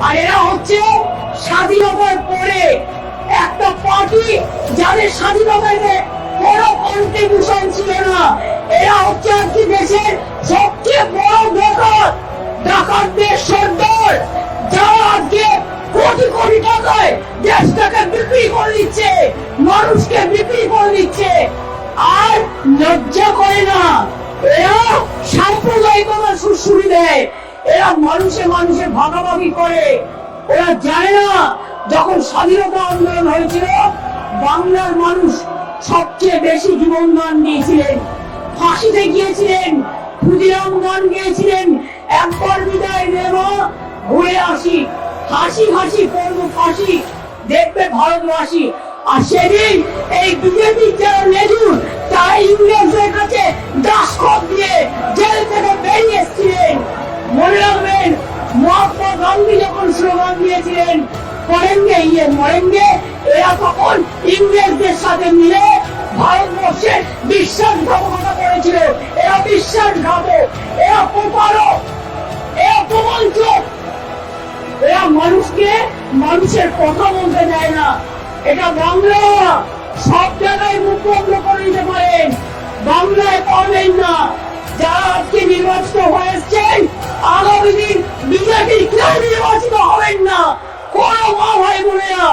আর এরা হচ্ছে স্বাধীনতার পরে একটা পার্টি যাদের স্বাধীনতায় কোনো কন্ট্রিবিউশন ছিল না। এরা হচ্ছে আজকে দেশের সবচেয়ে বড় ডাকাতদের সর্দার, যারা আজকে কোটি কোটি টাকায় দেশটাকে বিক্রি করে দিচ্ছে, মানুষকে বিক্রি করে দিচ্ছে, আর লজ্জা করে না। এরা সাম্প্রদায়িকতা সুশ্রুতি দেয়, এরা মানুষে মানুষে ভাগাভাগি করে। ওরা জানে না যখন স্বাধীনতা আন্দোলন হয়েছিল বাংলার মানুষ সবচেয়ে বেশি জীবন দান দিয়েছিলেন, ফাঁসিতে গিয়েছিলেন, ক্ষুদিরাম গান গিয়েছিলেন, একবার বিদায় নেব ঘুরে আসি, হাসি হাসি করবো ফাঁসি, দেখবে ভারতবাসী। আর সেদিন এই বিজেপির যারা লেজুর তারা ইংরেজদের কাছে দাসখত দিয়ে জেল থেকে বেরিয়ে এসেছিলেন। মনে রাখবেন মহাত্মা গান্ধী যখন স্লোগান দিয়েছিলেন করেঙ্গে ইয়ে মরেঙ্গে, এরা তখন ইংরেজদের সাথে মিলে ভারতবর্ষের বিশ্বাসঘাতকতা করেছিল। এরা বিশ্বাসঘাতক, এরা প্রতারক, এরা প্রবঞ্চক, এরা মানুষকে মানুষের কথা বলতে দেয় না। এটা বাংলা, সব জায়গায় মুখ বন্ধ করে দিতে পারেন, বাংলায় পারবেন না। যারা আজকে নির্বাচিত হয়েছেন আগামী দিন বিজেপির কেউ নির্বাচিত হবেন না, কোনো মা ভাই বোনেরা।